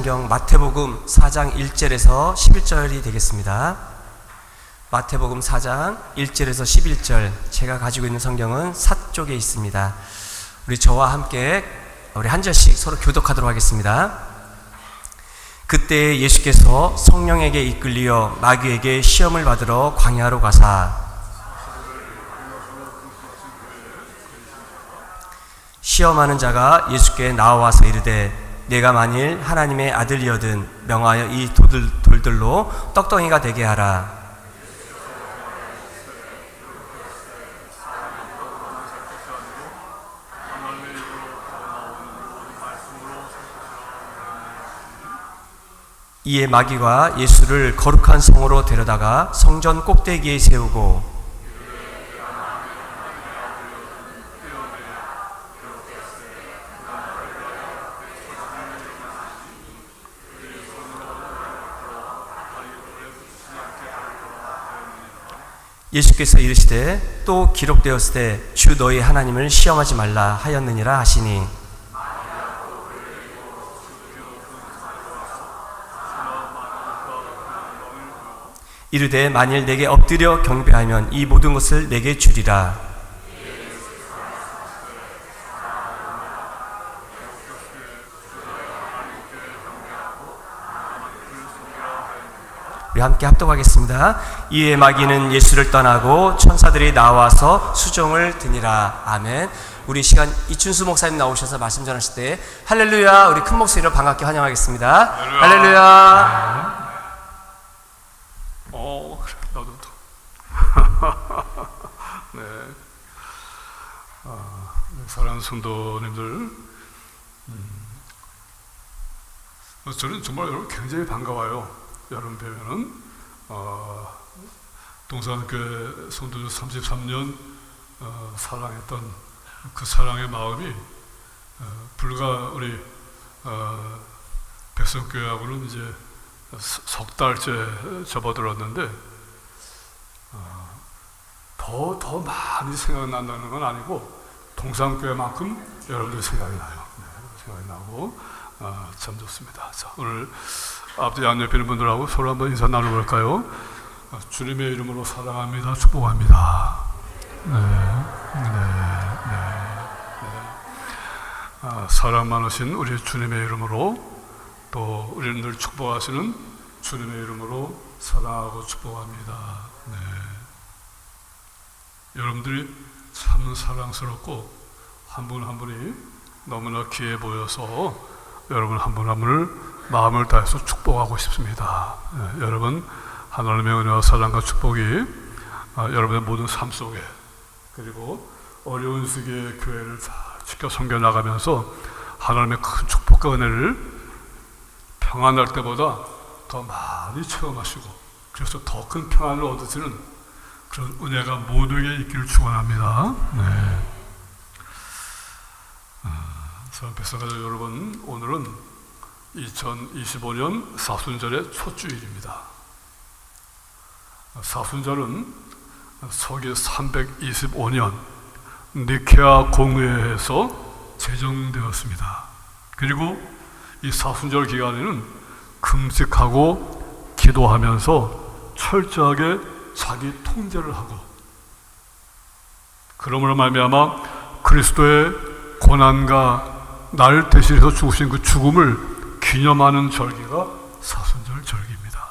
성경 마태복음 4장 1절에서 11절이 되겠습니다. 마태복음 4장 1절에서 11절, 제가 가지고 있는 성경은 사쪽에 있습니다. 우리 저와 함께 우리 한 절씩 서로 교독하도록 하겠습니다. 그때 예수께서 성령에게 이끌리어 마귀에게 시험을 받으러 광야로 가사 시험하는 자가 예수께 나와서 이르되 내가 만일 하나님의 아들이거든 명하여 이 돌들로 떡덩이가 되게 하라. 이에 마귀가 예수를 거룩한 성으로 데려다가 성전 꼭대기에 세우고 예수께서 이르시되 또 기록되었으되 주 너희 하나님을 시험하지 말라 하였느니라 하시니 이르되 만일 내게 엎드려 경배하면 이 모든 것을 내게 주리라. 우리 함께 합독하겠습니다. 이에 마귀는 예수를 떠나고 천사들이 나와서 수종을 드니라. 아멘. 우리 시간 이춘수 목사님 나오셔서 말씀 전하실 때 할렐루야, 우리 큰 목소리로 반갑게 환영하겠습니다. 할렐루야. 나도 네. 사랑하는 성도님들, 저는 정말 여러분 굉장히 반가워요. 여러분 뵈면은 동산교회 성도들 33년 사랑했던 그 사랑의 마음이 불과 우리 백성교회하고는 이제 석 달째 접어들었는데 더 많이 생각난다는 건 아니고 동산교회만큼 여러분들 생각이 나요. 네, 생각이 나고 참 좋습니다. 자, 오늘 앞뒤 양옆에 있는 분들하고 서로 한번 인사 나눠볼까요? 주님의 이름으로 사랑합니다. 축복합니다. 사랑 많으신 우리 주님의 이름으로, 또 우리를 늘 축복하시는 주님의 이름으로 사랑하고 축복합니다. 네. 여러분들이 참 사랑스럽고 한 분 한 분이 너무나 귀해 보여서 여러분 한 분 한 분을 마음을 다해서 축복하고 싶습니다. 네, 여러분 하나님의 은혜와 사랑과 축복이 여러분의 모든 삶 속에, 그리고 어려운 시기에 교회를 잘 지켜 섬겨나가면서 하나님의 큰 축복과 은혜를 평안할 때보다 더 많이 체험하시고, 그래서 더 큰 평안을 얻으시는 그런 은혜가 모두에게 있기를 축원합니다. 네. 사랑 백성가족 여러분, 오늘은 2025년 사순절의 첫 주일입니다. 사순절은 서기 325년 니케아 공회에서 제정되었습니다. 그리고 이 사순절 기간에는 금식하고 기도하면서 철저하게 자기 통제를 하고, 그러므로 말미암아 그리스도의 고난과 나를 대신해서 죽으신 그 죽음을 기념하는 절기가 사순절 절기입니다.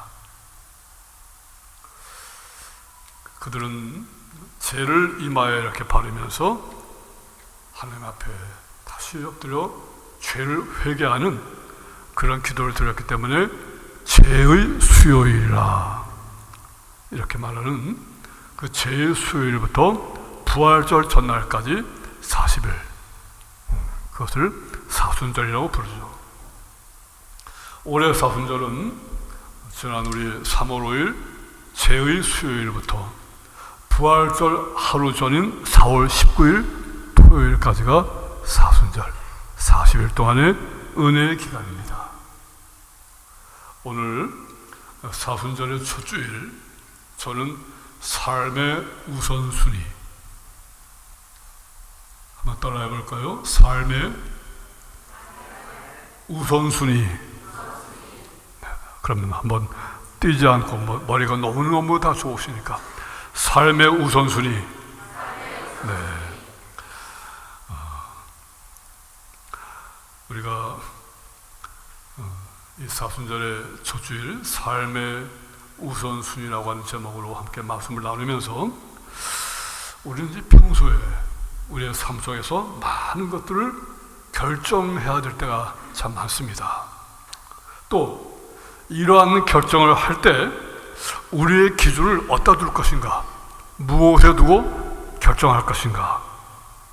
그들은 죄를 이마에 이렇게 바르면서 하나님 앞에 다시 엎드려 죄를 회개하는 그런 기도를 드렸기 때문에 죄의 수요일이라 이렇게 말하는 그 죄의 수요일부터 부활절 전날까지 40일, 그것을 사순절이라고 부르죠. 올해 사순절은 지난 우리 3월 5일 죄의 수요일부터 부활절 하루 전인 4월 19일 토요일까지가 사순절, 40일 동안의 은혜의 기간입니다. 오늘 사순절의 첫 주일, 저는 삶의 우선순위 한번 따라해 볼까요? 삶의 우선순위. 그러면 한번 뛰지 않고 머리가 너무너무 다 좋으시니까 삶의 우선순위. 네. 우리가 이 사순절의 첫 주일 삶의 우선순위라고 하는 제목으로 함께 말씀을 나누면서 우리는 이제 평소에 우리의 삶 속에서 많은 것들을 결정해야 될 때가 참 많습니다. 또 이러한 결정을 할 때 우리의 기준을 어디다 둘 것인가, 무엇에 두고 결정할 것인가,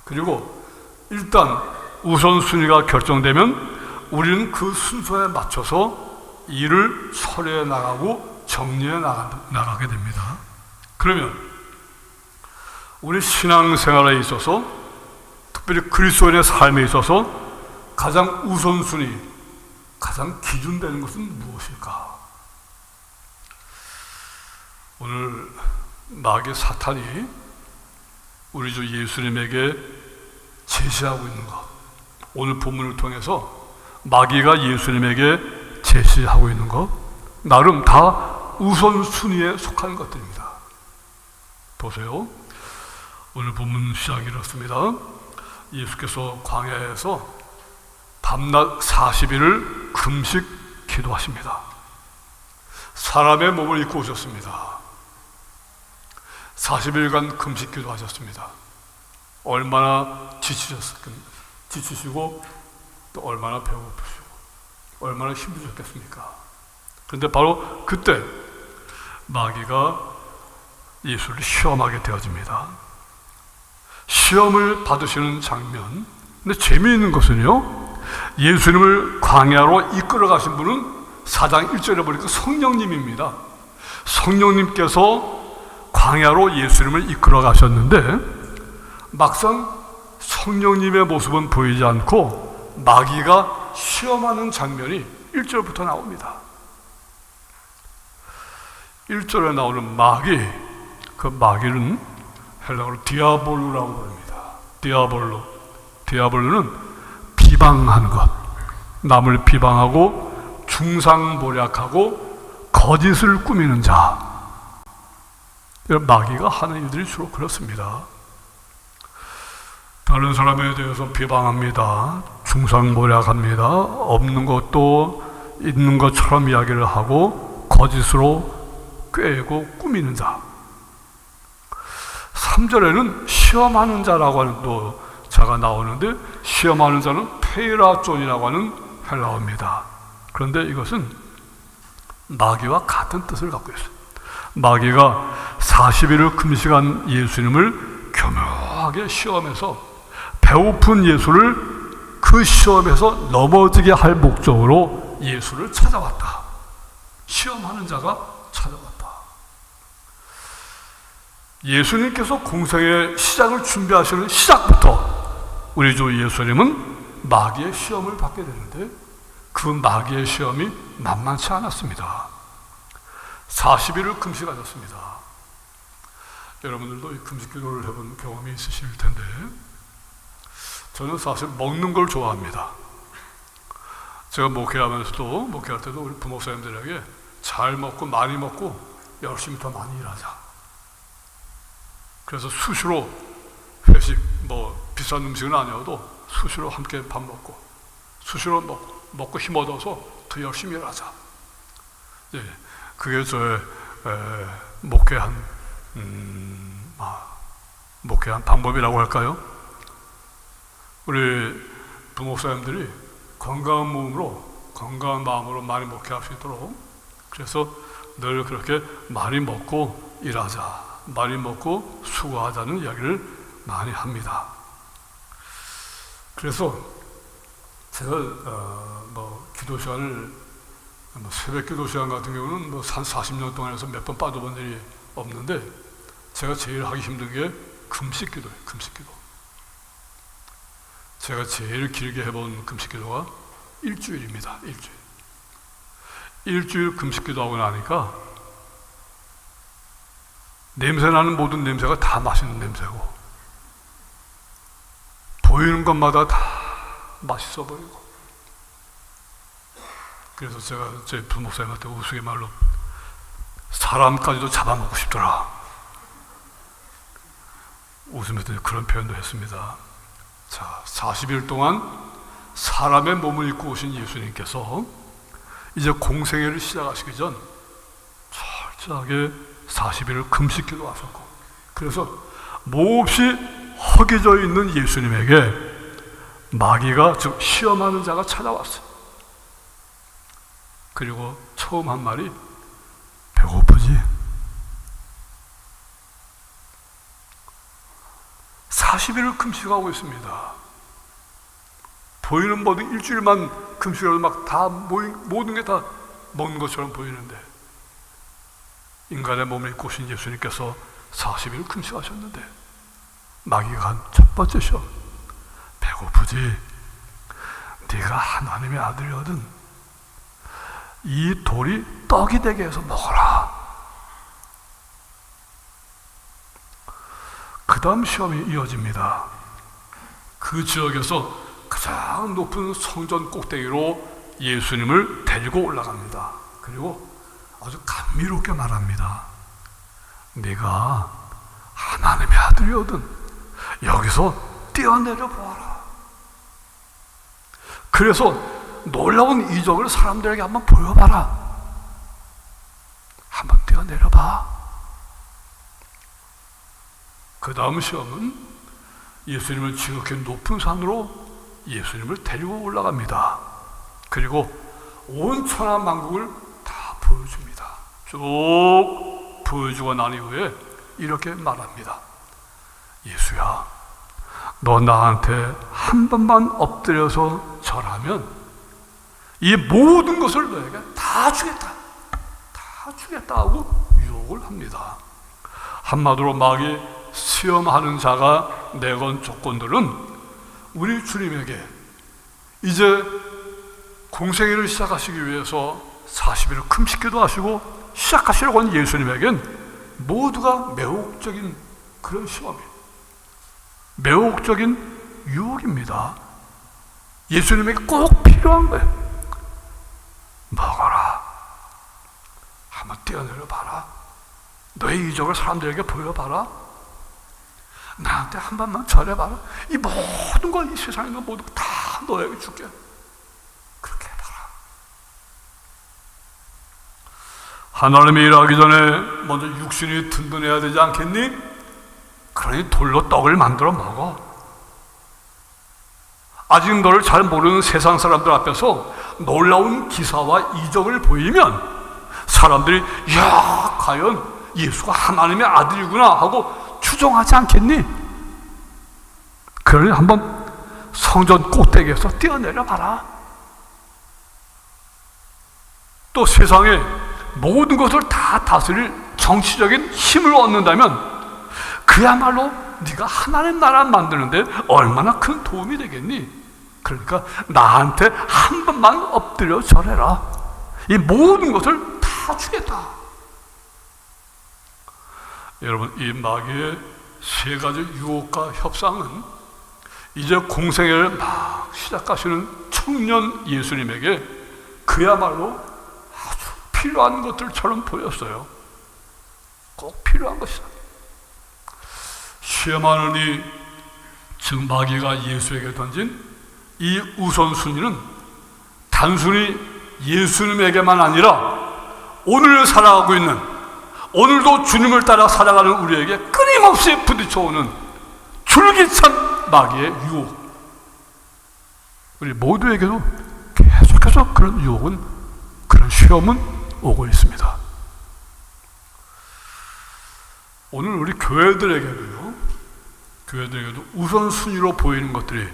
그리고 일단 우선순위가 결정되면 우리는 그 순서에 맞춰서 일을 처리해 나가고 정리해 나가게 됩니다. 그러면 우리 신앙생활에 있어서, 특별히 그리스도인의 삶에 있어서 가장 우선순위, 가장 기준되는 것은 무엇일까? 오늘 마귀 사탄이 우리 주 예수님에게 제시하고 있는 것, 오늘 본문을 통해서 마귀가 예수님에게 제시하고 있는 것, 나름 다 우선순위에 속하는 것들입니다. 보세요. 오늘 본문 시작이 이렇습니다. 예수께서 광야에서 밤낮 40일을 금식 기도하십니다. 사람의 몸을 입고 오셨습니다. 40일간 금식 기도하셨습니다. 얼마나 지치시고 또 얼마나 배고프시고 얼마나 힘드셨겠습니까? 그런데 바로 그때 마귀가 예수를 시험하게 되어집니다. 시험을 받으시는 장면. 근데 재미있는 것은요, 예수님을 광야로 이끌어 가신 분은 4장 1절에 보니까 성령님입니다. 성령님께서 광야로 예수님을 이끌어 가셨는데 막상 성령님의 모습은 보이지 않고 마귀가 시험하는 장면이 1절부터 나옵니다. 1절에 나오는 마귀, 그 마귀는 헬라어로 디아볼로라고 부릅니다. 디아볼로는 비방하는 것, 남을 비방하고 중상모략하고 거짓을 꾸미는 자, 이런 마귀가 하는 일들이 주로 그렇습니다. 다른 사람에 대해서 비방합니다. 중상모략합니다. 없는 것도 있는 것처럼 이야기를 하고 거짓으로 꾀고 꾸미는 자. 3절에는 시험하는 자라고 하는 또 자가 나오는데, 시험하는 자는 페이라존이라고 하는 헬라어입니다. 그런데 이것은 마귀와 같은 뜻을 갖고 있어요. 마귀가 40일을 금식한 예수님을 교묘하게 시험해서 배고픈 예수를 그 시험에서 넘어지게 할 목적으로 예수를 찾아왔다. 시험하는 자가 찾아왔다. 예수님께서 공생의 시작을 준비하시는 시작부터 우리 주 예수님은 마귀의 시험을 받게 되는데, 그 마귀의 시험이 만만치 않았습니다. 40일을 금식하셨습니다. 여러분들도 이 금식 기도를 해본 경험이 있으실 텐데, 저는 사실 먹는 걸 좋아합니다. 제가 목회할 때도 우리 부목사님들에게 잘 먹고 많이 먹고 열심히 더 많이 일하자. 그래서 수시로 회식, 비싼 음식은 아니어도 수시로 함께 밥 먹고, 수시로 먹고 힘 얻어서 더 열심히 일하자. 예, 그게 저의 목회한 방법이라고 할까요? 우리 부목사님들이 건강한 몸으로, 건강한 마음으로 많이 목회할 수 있도록, 그래서 늘 그렇게 많이 먹고 일하자, 많이 먹고 수고하자는 이야기를 많이 합니다. 그래서 제가 기도 시간을, 새벽 기도 시간 같은 경우는 한 40년 동안 해서 몇 번 빠져본 일이 없는데, 제가 제일 하기 힘든 게 금식 기도예요. 금식 기도. 제가 제일 길게 해본 금식 기도가 일주일입니다. 일주일 금식 기도하고 나니까 냄새나는 모든 냄새가 다 맛있는 냄새고, 보이는 것마다 다 맛있어 보이고, 그래서 제가 제 부목사님한테 우스갯말로 사람까지도 잡아먹고 싶더라 웃으면서 그런 표현도 했습니다. 자, 40일 동안 사람의 몸을 입고 오신 예수님께서 이제 공생애를 시작하시기 전 철저하게 40일을 금식 기도하셨고, 그래서 몹시 허기져 있는 예수님에게 마귀가, 즉 시험하는 자가 찾아왔어요. 그리고 처음 한 말이 배고프지? 40일을 금식하고 있습니다. 보이는 모든 일주일만 금식하고 막 다 모든 게 다 먹는 것처럼 보이는데, 인간의 몸을 입고 오신 예수님께서 40일 금식하셨는데 마귀가 한 첫 번째 시험, 배고프지? 네가 하나님의 아들이거든 이 돌이 떡이 되게 해서 먹어라. 그 다음 시험이 이어집니다. 그 지역에서 가장 높은 성전 꼭대기로 예수님을 데리고 올라갑니다. 그리고 아주 감미롭게 말합니다. 네가 하나님의 아들이거든 여기서 뛰어내려 보아라. 그래서 놀라운 이적을 사람들에게 한번 보여봐라. 한번 뛰어내려봐. 그 다음 시험은 예수님을 지극히 높은 산으로 예수님을 데리고 올라갑니다. 그리고 온 천하 만국을 다 보여줍니다. 쭉 보여주고 난 이후에 이렇게 말합니다. 예수야, 너 나한테 한 번만 엎드려서 절하면 이 모든 것을 너에게 다 주겠다. 다 주겠다 하고 유혹을 합니다. 한마디로 마귀 시험하는 자가 내건 조건들은 우리 주님에게 이제 공생애를 시작하시기 위해서 40일을 금식기도 하시고 시작하시려고 하는 예수님에겐 모두가 매혹적인 그런 시험이에요. 매혹적인 유혹입니다. 예수님에게 꼭 필요한 거예요. 먹어라. 한번 뛰어내려 봐라. 너의 이적을 사람들에게 보여봐라. 나한테 한 번만 절해봐라. 이 모든 걸, 이 세상에 있는 모든 걸 다 너에게 줄게. 그렇게 해봐라. 하나님이 일하기 전에 먼저 육신이 든든해야 되지 않겠니? 그러니 돌로 떡을 만들어 먹어. 아직 너를 잘 모르는 세상 사람들 앞에서 놀라운 기사와 이적을 보이면 사람들이 야, 과연 예수가 하나님의 아들이구나 하고 추종하지 않겠니? 그러니 한번 성전 꼭대기에서 뛰어내려 봐라. 또 세상에 모든 것을 다 다스릴 정치적인 힘을 얻는다면 그야말로 네가 하나님 나라 만드는데 얼마나 큰 도움이 되겠니? 그러니까 나한테 한 번만 엎드려 절해라. 이 모든 것을 다 주겠다. 여러분, 이 마귀의 세 가지 유혹과 협상은 이제 공생애를 막 시작하시는 청년 예수님에게 그야말로 아주 필요한 것들처럼 보였어요. 꼭 필요한 것이다. 시험하느니, 즉 마귀가 예수에게 던진 이 우선순위는 단순히 예수님에게만 아니라 오늘 살아가고 있는, 오늘도 주님을 따라 살아가는 우리에게 끊임없이 부딪혀오는 줄기찬 마귀의 유혹, 우리 모두에게도 계속해서 그런 유혹은, 그런 시험은 오고 있습니다. 오늘 우리 교회들에게도 우선순위로 보이는 것들이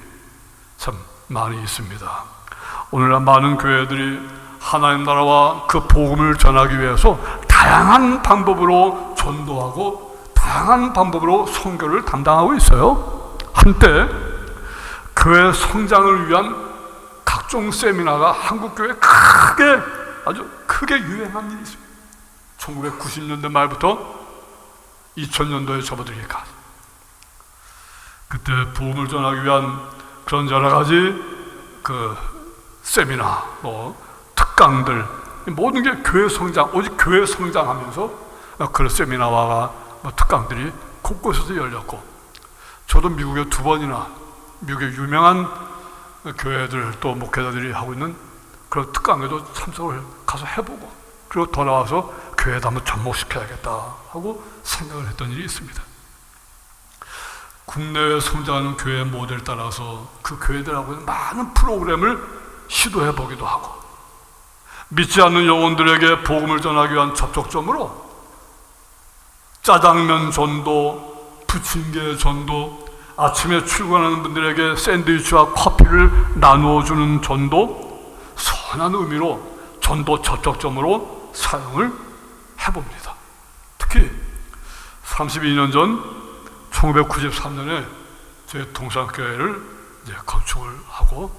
참 많이 있습니다. 오늘날 많은 교회들이 하나님 나라와 그 복음을 전하기 위해서 다양한 방법으로 전도하고 다양한 방법으로 선교를 담당하고 있어요. 한때 교회 성장을 위한 각종 세미나가 한국 교회에 아주 크게 유행한 일이 있습니다. 1990년대 말부터 2000년도에 접어들기까지 그때 복음을 전하기 위한 그런 여러 가지 그 세미나, 특 특강들, 모든 게 교회 성장, 오직 교회 성장하면서 그런 세미나와 특강들이 곳곳에서 열렸고, 저도 미국에 2번이나 미국의 유명한 교회들 또 목회자들이 하고 있는 그런 특강에도 참석을 가서 해보고, 그리고 돌아와서 교회에다 한번 접목시켜야겠다 하고 생각을 했던 일이 있습니다. 국내에 성장하는 교회 모델 따라서 그 교회들하고 있는 많은 프로그램을 시도해 보기도 하고, 믿지 않는 영혼들에게 복음을 전하기 위한 접촉점으로 짜장면 전도, 부침개 전도, 아침에 출근하는 분들에게 샌드위치와 커피를 나누어 주는 전도, 선한 의미로 전도 접촉점으로 사용을 해봅니다. 특히 32년 전 1993년에 저희 동산교회를 이제 건축을 하고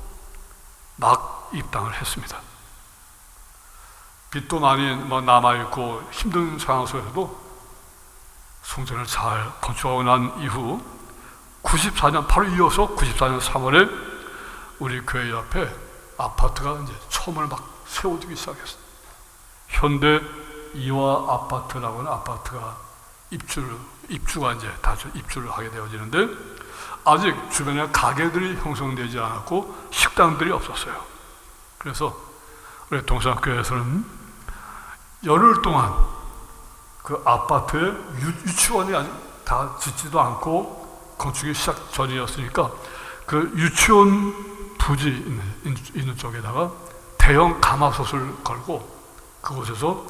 막 입당을 했습니다. 빚도 많이 남아있고 힘든 상황 속에서도 성전을 잘 건축하고 난 이후 94년 바로 이어서 94년 3월에 우리 교회 옆에 아파트가 이제 처음으로 막 세워지기 시작했어요. 현대 이화 아파트라고 하는 아파트가 입주가 이제 다 입주를 하게 되어지는데, 아직 주변에 가게들이 형성되지 않았고 식당들이 없었어요. 그래서 우리 동산교회에서는 열흘 동안 그 아파트에 유치원이 아직 다 짓지도 않고 건축이 시작 전이었으니까 그 유치원 부지 있는 쪽에다가 대형 가마솥을 걸고 그곳에서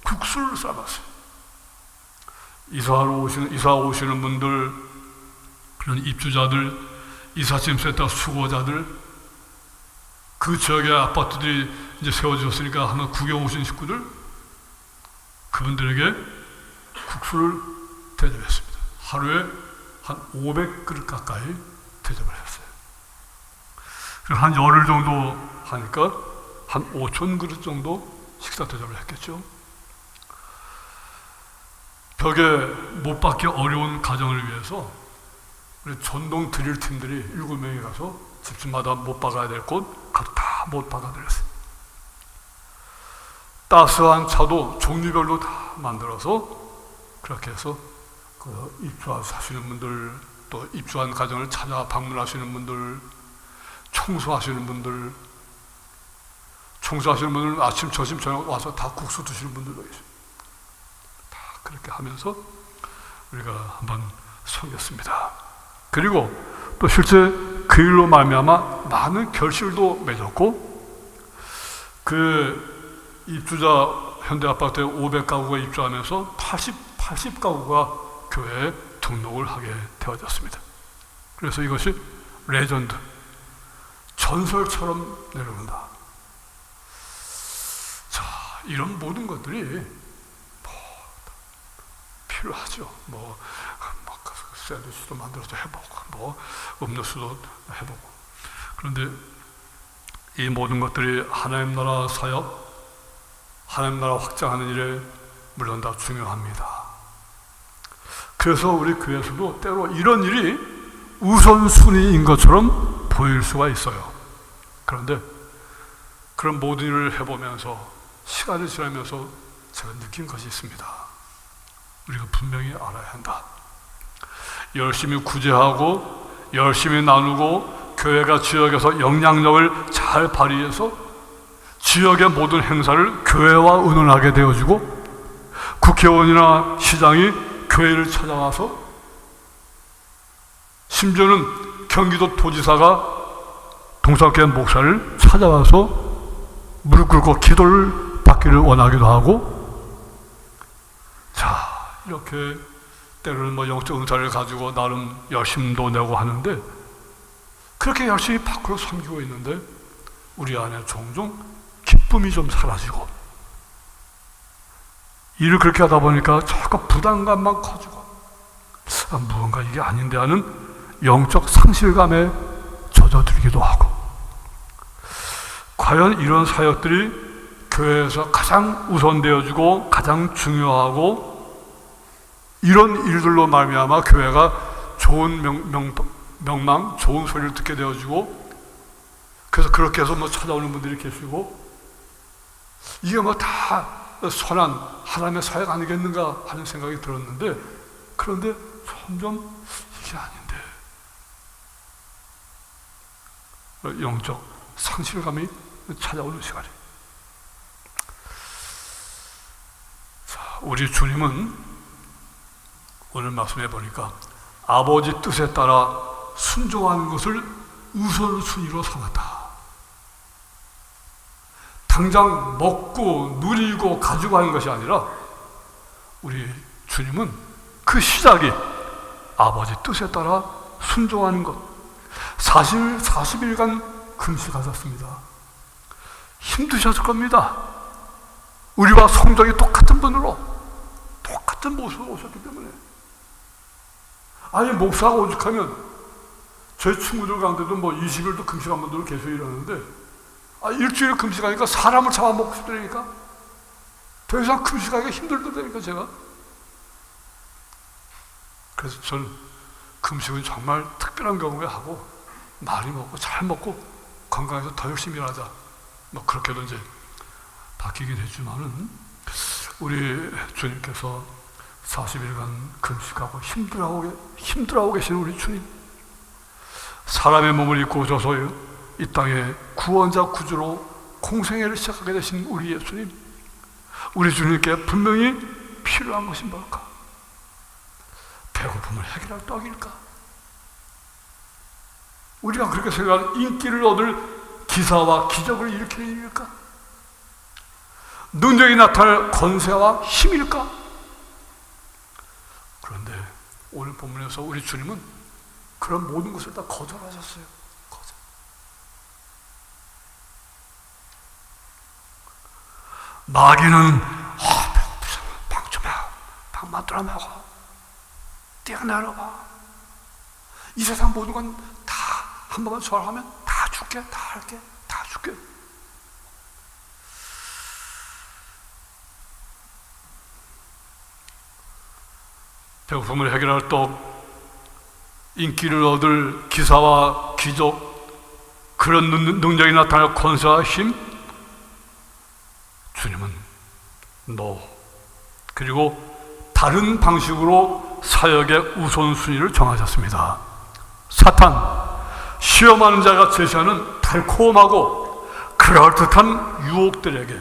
국수를 삶았어요. 이사 오시는 분들, 그런 입주자들, 이삿짐 센터 수고자들, 그 지역의 아파트들이 이제 세워졌으니까 한번 구경 오신 식구들, 그분들에게 국수를 대접했습니다. 하루에 한 500그릇 가까이 대접을 했어요. 한 열흘 정도 하니까 한 5,000그릇 정도 식사 대접을 했겠죠. 벽에 못 박기 어려운 가정을 위해서 우리 전동 드릴 팀들이 7명이 가서 집집마다 못 박아야 될 곳 가서 다 못 박아드렸어요. 따스한 차도 종류별로 다 만들어서 그렇게 해서 그 입주하시는 분들, 또 입주한 가정을 찾아 방문하시는 분들, 청소하시는 분들은 아침, 점심, 저녁 와서 다 국수 드시는 분들도 계세요. 다 그렇게 하면서 우리가 한번 섬겼습니다. 그리고 또 실제 그 일로 말미암아 많은 결실도 맺었고, 그 입주자 현대아파트에 500가구가 입주하면서 80가구가 교회에 등록을 하게 되어졌습니다. 그래서 이것이 레전드, 전설처럼 내려온다. 자, 이런 모든 것들이 필요하죠. 샌드위치도 만들어서 해보고, 음료수도 해보고. 그런데 이 모든 것들이 하나님 나라 사역, 하나님 나라 확장하는 일에 물론 다 중요합니다. 그래서 우리 교회에서도 때로 이런 일이 우선순위인 것처럼 보일 수가 있어요. 그런데 그런 모든 일을 해보면서 시간이 지나면서 제가 느낀 것이 있습니다. 우리가 분명히 알아야 한다. 열심히 구제하고 열심히 나누고 교회가 지역에서 영향력을 잘 발휘해서 지역의 모든 행사를 교회와 의논하게 되어지고, 국회의원이나 시장이 교회를 찾아와서, 심지어는 경기도 도지사가 동산교회 목사를 찾아와서 무릎 꿇고 기도를 받기를 원하기도 하고, 자, 이렇게 때로는 영적 은사를 가지고 나름 열심도 내고 하는데, 그렇게 열심히 밖으로 섬기고 있는데 우리 안에 종종 기쁨이 좀 사라지고, 일을 그렇게 하다 보니까 자꾸 부담감만 커지고, 무언가 이게 아닌데 하는 영적 상실감에 젖어들기도 하고, 과연 이런 사역들이 교회에서 가장 우선되어지고 가장 중요하고, 이런 일들로 말미암아 교회가 좋은 명망, 좋은 소리를 듣게 되어지고, 그래서 그렇게 해서 찾아오는 분들이 계시고, 이게 뭐 다 선한 하나님의 사역 아니겠는가 하는 생각이 들었는데, 그런데 점점 이게 아닌데 영적 상실감이 찾아오는 시간이. 자, 우리 주님은 오늘 말씀해 보니까 아버지 뜻에 따라 순종하는 것을 우선순위로 삼았다. 당장 먹고 누리고 가지고 하는 것이 아니라 우리 주님은 그 시작이 아버지 뜻에 따라 순종하는 것. 사실 40일간 금식하셨습니다. 힘드셨을 겁니다. 우리와 성정이 똑같은 분으로 똑같은 모습으로 오셨기 때문에. 아니, 목사가 오죽하면 제 친구들 가운데도 뭐 20일도 금식한 분들 계속 이러는데, 일주일 금식하니까 사람을 잡아먹고 싶다니까. 더 이상 금식하기가 힘들다니까 제가. 그래서 저는 금식은 정말 특별한 경우에 하고, 많이 먹고 잘 먹고 건강해서 더 열심히 일하자, 뭐 그렇게도 이제 바뀌긴 했지만은, 우리 주님께서 40일간 금식하고 힘들어하고 계신 우리 주님, 사람의 몸을 입고 오셔서 이 땅에 구원자 구주로 공생애를 시작하게 되신 우리 예수님, 우리 주님께 분명히 필요한 것이 뭘까? 배고픔을 해결할 떡일까? 우리가 그렇게 생각하는 인기를 얻을 기사와 기적을 일으키는 일일까? 능력이 나타날 권세와 힘일까? 그런데 오늘 본문에서 우리 주님은 그런 모든 것을 다 거절하셨어요. 마귀는 배고프잖아, 방 좀 해, 방 만들어 먹어, 뛰어내려봐, 이 세상 모든 건 다 한 번만 절하면 다 줄게, 다 할게, 다 줄게. 배고픔을 해결할 떡, 인기를 얻을 기사와 기적, 그런 능력이 나타날 권세와 힘, 주님은 너, 그리고 다른 방식으로 사역의 우선순위를 정하셨습니다. 사탄, 시험하는 자가 제시하는 달콤하고 그럴듯한 유혹들에게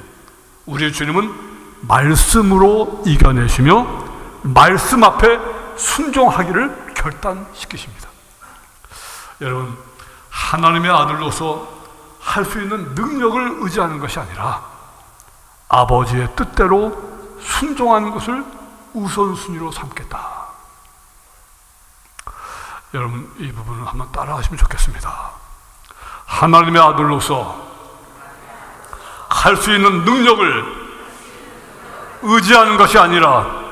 우리 주님은 말씀으로 이겨내시며 말씀 앞에 순종하기를 결단시키십니다. 여러분, 하나님의 아들로서 할 수 있는 능력을 의지하는 것이 아니라 아버지의 뜻대로 순종하는 것을 우선순위로 삼겠다. 여러분, 이 부분을 한번 따라하시면 좋겠습니다. 하나님의 아들로서 할 수 있는 능력을 의지하는 것이 아니라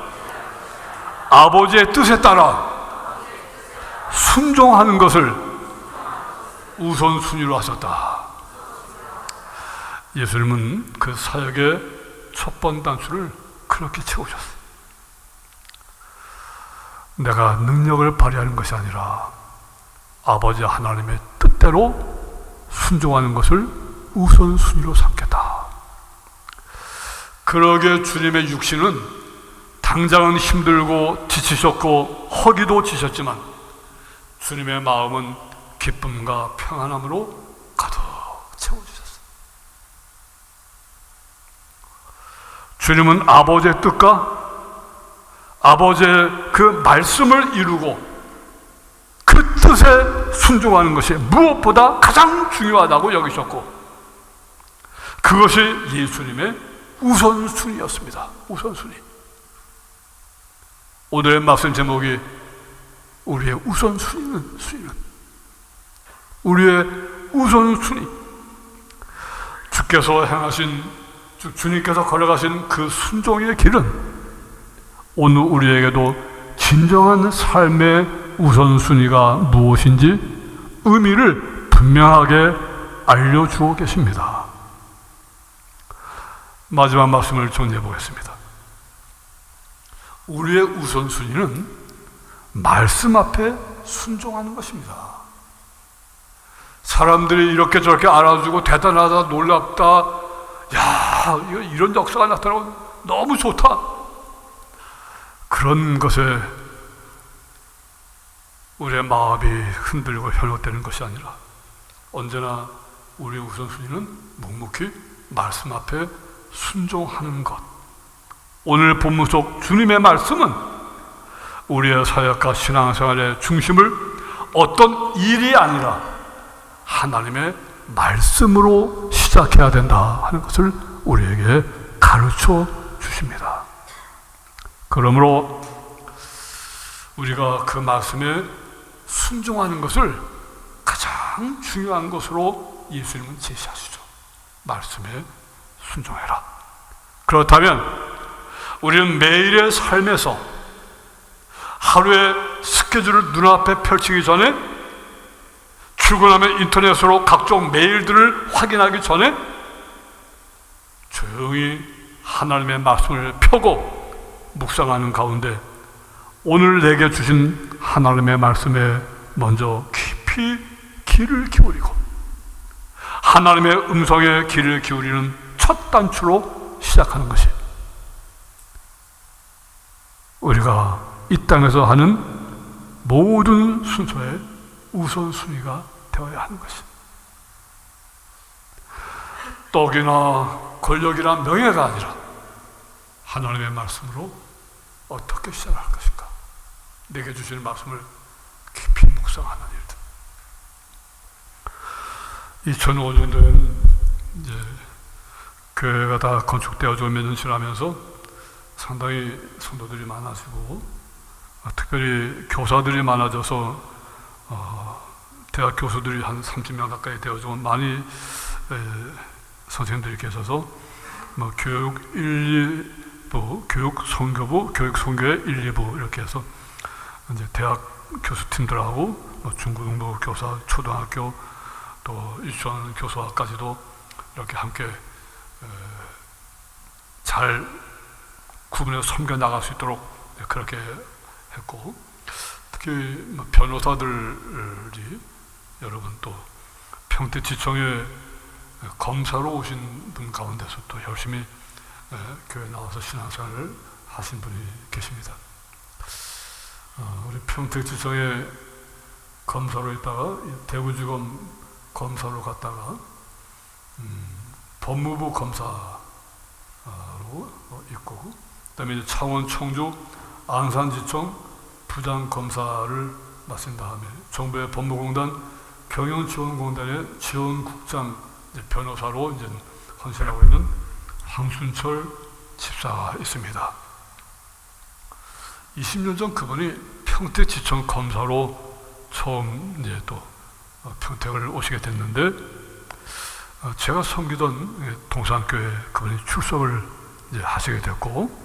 아버지의 뜻에 따라 순종하는 것을 우선순위로 하셨다. 예수님은 그 사역의 첫 번 단추를 그렇게 채우셨어요. 내가 능력을 발휘하는 것이 아니라 아버지 하나님의 뜻대로 순종하는 것을 우선순위로 삼겠다. 그러게 주님의 육신은 당장은 힘들고 지치셨고 허기도 지셨지만 주님의 마음은 기쁨과 평안함으로 가득 채워주셨어요. 주님은 아버지의 뜻과 아버지의 그 말씀을 이루고 그 뜻에 순종하는 것이 무엇보다 가장 중요하다고 여기셨고, 그것이 예수님의 우선순위였습니다. 우선순위. 오늘의 말씀 제목이 우리의 우선순위는 우리의 우선순위. 주께서 행하신, 주님께서 걸어가신 그 순종의 길은 오늘 우리에게도 진정한 삶의 우선순위가 무엇인지 의미를 분명하게 알려주고 계십니다. 마지막 말씀을 정리해 보겠습니다. 우리의 우선순위는 말씀 앞에 순종하는 것입니다. 사람들이 이렇게 저렇게 알아주고 대단하다, 놀랍다, 야, 이런 역사가 나타나고 너무 좋다. 그런 것에 우리의 마음이 흔들리고 현혹되는 것이 아니라 언제나 우리의 우선순위는 묵묵히 말씀 앞에 순종하는 것. 오늘 본문 속 주님의 말씀은 우리의 사역과 신앙생활의 중심을 어떤 일이 아니라 하나님의 말씀으로 시작해야 된다 하는 것을 우리에게 가르쳐 주십니다. 그러므로 우리가 그 말씀에 순종하는 것을 가장 중요한 것으로 예수님은 제시하시죠. 말씀에 순종해라. 그렇다면 우리는 매일의 삶에서 하루의 스케줄을 눈앞에 펼치기 전에 출근하면 인터넷으로 각종 메일들을 확인하기 전에 조용히 하나님의 말씀을 펴고 묵상하는 가운데 오늘 내게 주신 하나님의 말씀에 먼저 깊이 귀를 기울이고 하나님의 음성에 귀를 기울이는 첫 단추로 시작하는 것이 우리가 이 땅에서 하는 모든 순서의 우선순위가 되어야 하는 것이 떡이나 권력이나 명예가 아니라 하나님의 말씀으로 어떻게 시작할 것인가. 내게 주시는 말씀을 깊이 묵상하는 일들. 2005년도에는 이제 교회가 다 건축되어져 몇 년 지나면서 상당히 성도들이 많아지고 특별히 교사들이 많아져서 대학 교수들이 한 30명 가까이 되어지고 많이 선생님들이 계셔서 뭐 교육 1, 2부, 교육 선교부, 교육 선교회 1, 2부 이렇게 해서 이제 대학 교수팀들하고 뭐 중고등부 교사, 초등학교 또 유치원 교사까지도 이렇게 함께 잘 구분해서 섬겨 나갈 수 있도록 그렇게 했고 특히 뭐 변호사들이 여러분 또 평택지청에 검사로 오신 분 가운데서 또 열심히 교회 나와서 신앙생활을 하신 분이 계십니다. 우리 평택지청에 검사로 있다가 대구지검 검사로 갔다가 법무부 검사로 있고 그다음에 이제 창원, 청주, 안산지청 부장검사를 맡은 다음에 정부의 법무공단, 경영지원공단의 지원국장 변호사로 이제 헌신하고 있는 황순철 집사가 있습니다. 20년 전 그분이 평택지청 검사로 처음 이제 또 평택을 오시게 됐는데 제가 섬기던 동산교회 그분이 출석을 이제 하시게 됐고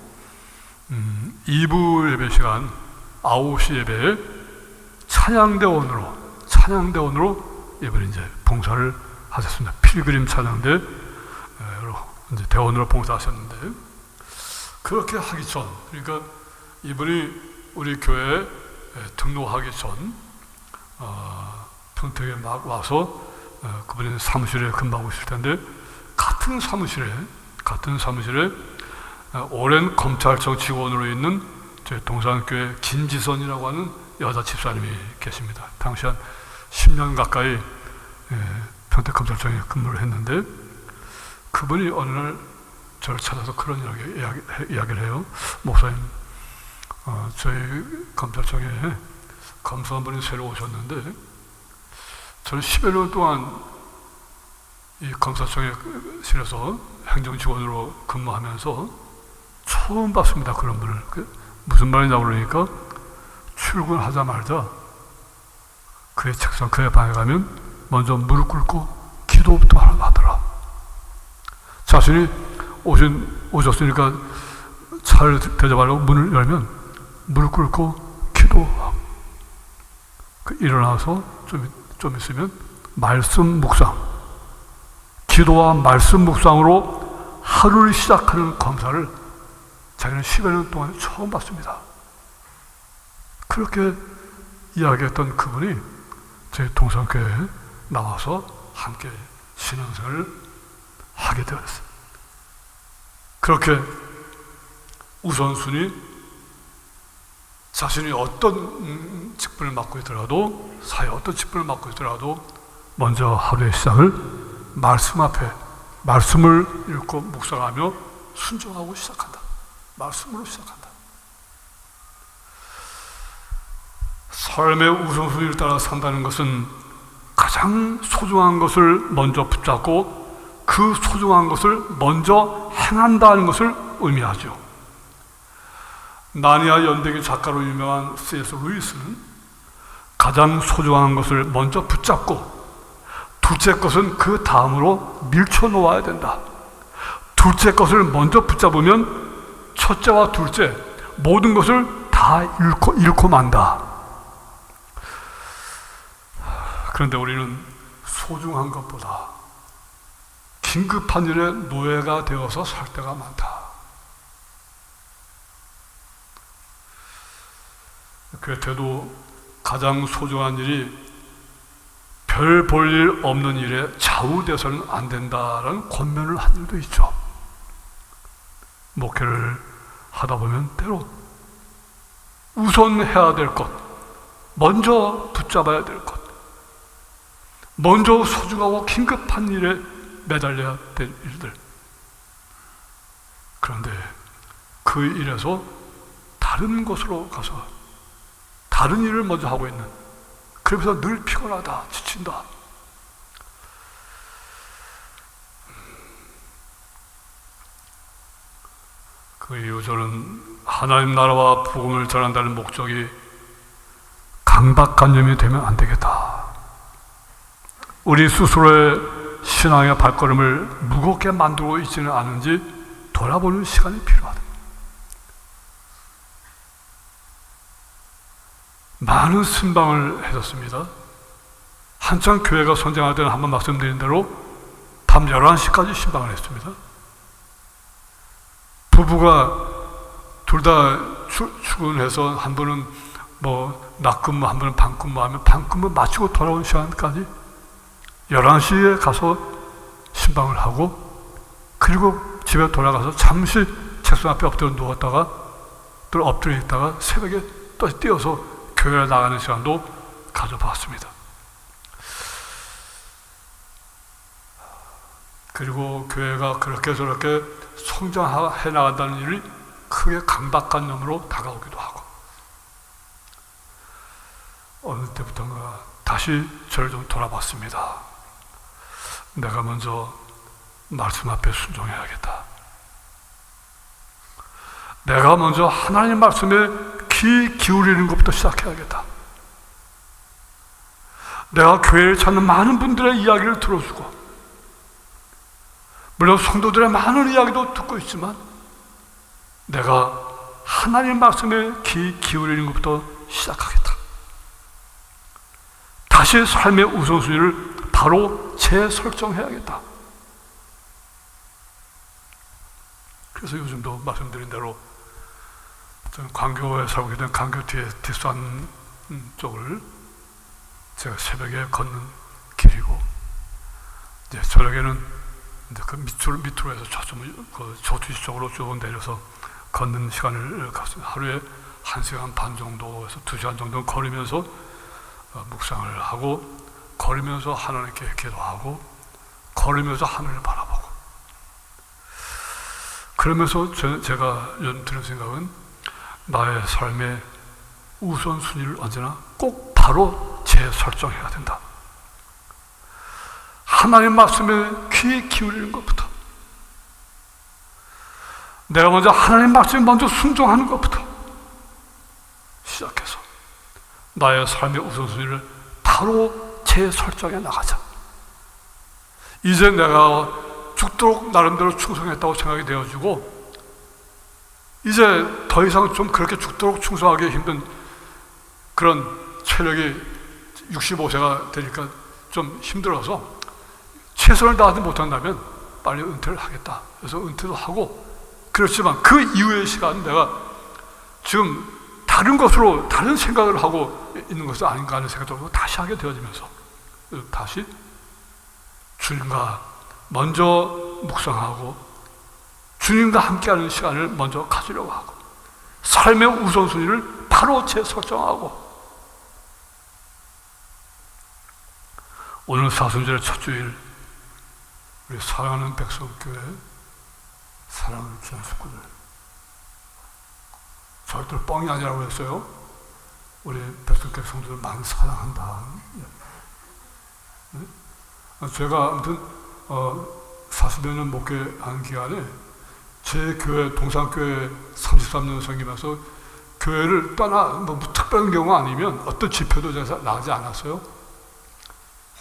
2부 예배 시간 9시 예배에 찬양대원으로 이번에 이제 봉사를 하셨습니다. 필그림 찬양대 이제 대원으로 봉사하셨는데 그렇게 하기 전 그러니까 이분이 우리 교회에 등록하기 전 평택에 막 와서 그분이 사무실에 근무하고 있을 텐데 같은 사무실에 오랜 검찰청 직원으로 있는 저희 동산교회 김지선이라고 하는 여자 집사님이 계십니다. 당시 한 10년 가까이 평택검찰청에 근무를 했는데 그분이 어느 날 저를 찾아서 그런 이야기를 해요. 목사님, 저희 검찰청에 검사 한 분이 새로 오셨는데 저는 10여 년 동안 이 검사청에실에서 행정직원으로 근무하면서 처음 봤습니다. 그런 분을. 무슨 말이냐고 그러니까 출근하자마자 그의 책상, 그의 방에 가면 먼저 무릎 꿇고 기도부터 하더라. 자신이 오셨으니까 잘 대접하려고 문을 열면 무릎 꿇고 기도하고 일어나서 좀 있으면 말씀 묵상, 기도와 말씀 묵상으로 하루를 시작하는 검사를 자기는 10여 년 동안 처음 봤습니다. 그렇게 이야기했던 그분이 저희 동산교회에 나와서 함께 신앙생활을 하게 되었어요. 그렇게 우선순위, 자신이 어떤 직분을 맡고 있더라도, 사회 어떤 직분을 맡고 있더라도 먼저 하루의 시작을 말씀 앞에 말씀을 읽고 묵상하며 순종하고 시작한다. 말씀으로 시작한다. 삶의 우선순위를 따라 산다는 것은 가장 소중한 것을 먼저 붙잡고 그 소중한 것을 먼저 행한다는 것을 의미하죠. 나니아 연대기 작가로 유명한 C.S. 루이스는 가장 소중한 것을 먼저 붙잡고 둘째 것은 그 다음으로 밀쳐놓아야 된다. 둘째 것을 먼저 붙잡으면 첫째와 둘째 모든 것을 다 잃고 만다. 그런데 우리는 소중한 것보다 긴급한 일에 노예가 되어서 살 때가 많다. 그래도 가장 소중한 일이 별 볼 일 없는 일에 좌우돼서는 안 된다라는 권면을 한 일도 있죠. 목회를 하다 보면 때로 우선해야 될 것, 먼저 붙잡아야 될 것, 먼저 소중하고 긴급한 일에 매달려야 될 일들. 그런데 그 일에서 다른 곳으로 가서 다른 일을 먼저 하고 있는, 그러면서 늘 피곤하다, 지친다. 그 이후 저는 하나님 나라와 복음을 전한다는 목적이 강박관념이 되면 안 되겠다. 우리 스스로의 신앙의 발걸음을 무겁게 만들고 있지는 않은지 돌아보는 시간이 필요하다. 많은 순방을 해줬습니다. 한창 교회가 선정할 때는 한번 말씀드린 대로 밤 11시까지 신방을 했습니다. 부부가 둘 다 출근해서 한 분은 낮근무, 한 분은 밤근무하면 밤근무 마치고 돌아온 시간까지 11시에 가서 신방을 하고, 그리고 집에 돌아가서 잠시 책상 앞에 엎드려 누웠다가 또 엎드려 있다가 새벽에 또 뛰어서 교회에 나가는 시간도 가져봤습니다. 그리고 교회가 그렇게 저렇게 성장해 나간다는 일이 크게 강박관념으로 다가오기도 하고, 어느 때부터인가 다시 저를 좀 돌아봤습니다. 내가 먼저 말씀 앞에 순종해야겠다. 내가 먼저 하나님 말씀에 귀 기울이는 것부터 시작해야겠다. 내가 교회를 찾는 많은 분들의 이야기를 들어주고, 물론 성도들의 많은 이야기도 듣고 있지만 내가 하나님 말씀에 귀 기울이는 것부터 시작하겠다. 다시 삶의 우선순위를 바로 재설정해야겠다. 그래서 요즘도 말씀드린 대로 저는 광교에 살고 있는 광교 뒤에 뒷산 쪽을 제가 새벽에 걷는 길이고, 이제 저녁에는 이제 그 밑으로 해서 저투시 쪽으로 쭉 내려서 걷는 시간을 갖습니다. 하루에 1시간 반 정도에서 2시간 정도 걸으면서 묵상을 하고, 걸으면서 하나님께 기도하고, 걸으면서 하늘을 바라보고, 그러면서 제가 요즘 드는 생각은 나의 삶의 우선순위를 언제나 꼭 바로 재설정해야 된다. 하나님 말씀에 귀 기울이는 것부터, 내가 먼저 하나님 말씀에 먼저 순종하는 것부터 시작해서 나의 삶의 우선순위를 바로 재설정해 나가자. 이제 내가 죽도록 나름대로 충성했다고 생각이 되어지고, 이제 더 이상 좀 그렇게 죽도록 충성하기 힘든 그런 체력이 65세가 되니까 좀 힘들어서 최선을 다하지 못한다면 빨리 은퇴를 하겠다. 그래서 은퇴도 하고, 그렇지만 그 이후의 시간은 내가 지금 다른 것으로 다른 생각을 하고 있는 것은 아닌가 하는 생각도 다시 하게 되어지면서 다시 주님과 먼저 묵상하고 주님과 함께하는 시간을 먼저 가지려고 하고, 삶의 우선순위를 바로 재설정하고, 오늘 사순절의 첫 주일, 우리 사랑하는 백성교회, 사랑하는 귀한 식구들, 절대로 뻥이 아니라고 했어요. 우리 백성교회 성도들 많이 사랑한다. 네? 제가 아무튼 40여 년 목회하는 기간에 제 교회, 동산교회 33년 섬기면서 교회를 떠나 뭐 특별한 경우 아니면 어떤 집회도 제가 나가지 않았어요.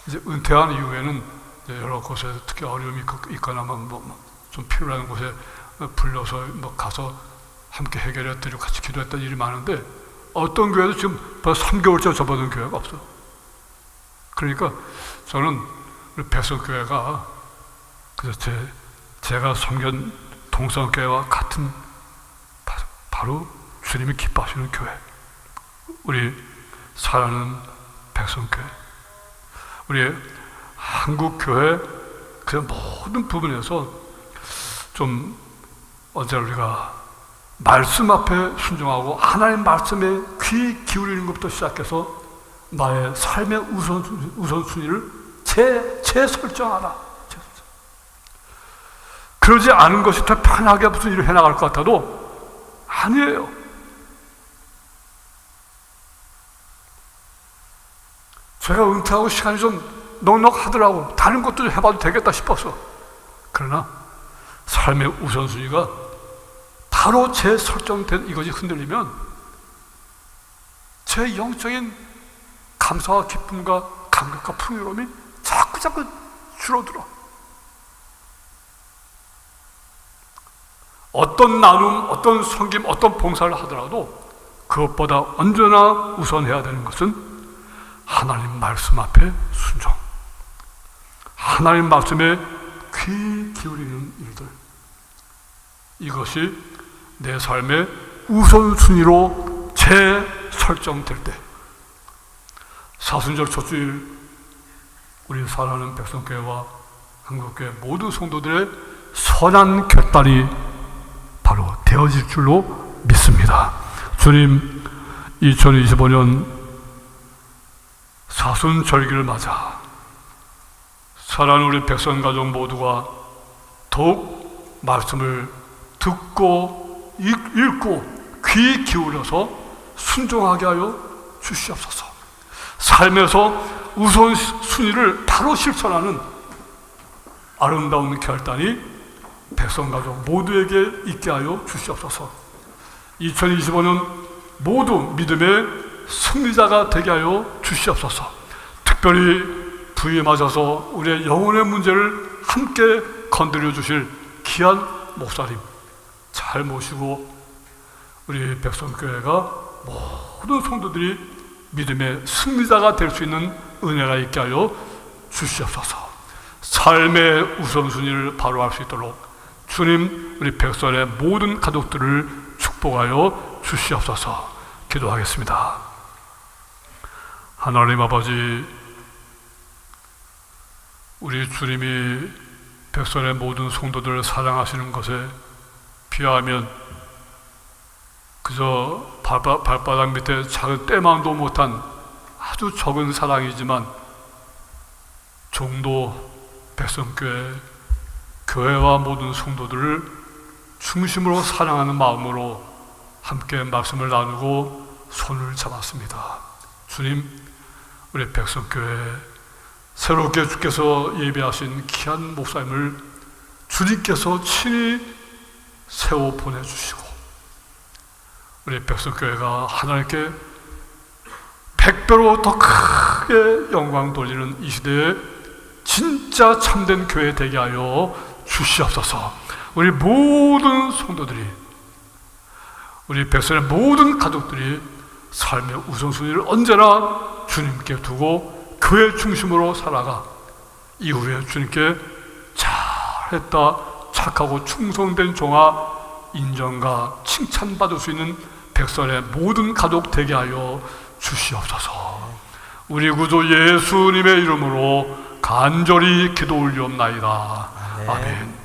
이제 은퇴한 이후에는 이제 여러 곳에 특히 어려움이 있거나 좀 필요한 곳에 불러서 가서 함께 해결해 드리고 같이 기도했던 일이 많은데, 어떤 교회도 지금 벌써 3개월째 접어든 교회가 없어. 그러니까 저는 우리 백성교회가 그래서 제가 섬긴 동성교회와 같은 바로 주님이 기뻐하시는 교회, 우리 사랑하는 백성교회, 우리 한국교회 그 모든 부분에서 좀 언제 우리가 말씀 앞에 순종하고 하나님 말씀에 귀 기울이는 것부터 시작해서 나의 삶의 우선순위를 재설정하라. 그러지 않은 것이 더 편하게 무슨 일을 해나갈 것 같아도 아니에요. 제가 은퇴하고 시간이 좀 넉넉하더라고. 다른 것도 해봐도 되겠다 싶었어. 그러나 삶의 우선순위가 바로 재설정된 이것이 흔들리면 제 영적인 감사와 기쁨과 감격과 풍요로움이 자꾸 줄어들어. 어떤 나눔, 어떤 섬김, 어떤 봉사를 하더라도 그것보다 언제나 우선해야 되는 것은 하나님 말씀 앞에 순종, 하나님 말씀에 귀 기울이는 일들, 이것이 내 삶의 우선순위로 재설정될 때, 사순절 첫 주일 우리 사랑하는 백성교회와 한국교회 모든 성도들의 선한 결단이 바로 되어질 줄로 믿습니다. 주님, 2025년 사순절기를 맞아 사랑하는 우리 백성가족 모두가 더욱 말씀을 듣고 읽고 귀 기울여서 순종하게 하여 주시옵소서. 삶에서 우선순위를 바로 실천하는 아름다운 결단이 백성가족 모두에게 있게 하여 주시옵소서. 2025년 모두 믿음의 승리자가 되게 하여 주시옵소서. 특별히 부위에 맞아서 우리의 영혼의 문제를 함께 건드려 주실 귀한 목사님 잘 모시고 우리 백성교회가 모든 성도들이 믿음의 승리자가 될 수 있는 은혜가 있게 하여 주시옵소서. 삶의 우선순위를 바로 할 수 있도록 주님, 우리 백성의 모든 가족들을 축복하여 주시옵소서. 기도하겠습니다. 하나님 아버지, 우리 주님이 백성의 모든 성도들을 사랑하시는 것에 비하면 그저 발바닥 밑에 작은 때만도 못한 아주 적은 사랑이지만, 종도 백성교회, 교회와 모든 성도들을 중심으로 사랑하는 마음으로 함께 말씀을 나누고 손을 잡았습니다. 주님, 우리 백성교회 새롭게 주께서 예배하신 귀한 목사님을 주님께서 친히 세워 보내주시고 우리 백성교회가 하나님께 100배로 더 크게 영광 돌리는 이 시대에 진짜 참된 교회 되게 하여 주시옵소서. 우리 모든 성도들이, 우리 백성의 모든 가족들이 삶의 우선순위를 언제나 주님께 두고 교회 중심으로 살아가 이후에 주님께 잘했다, 착하고 충성된 종아 인정과 칭찬받을 수 있는 백성의 모든 가족 되게 하여 주시옵소서. 우리 구주 예수님의 이름으로 간절히 기도 올리옵나이다. 아멘.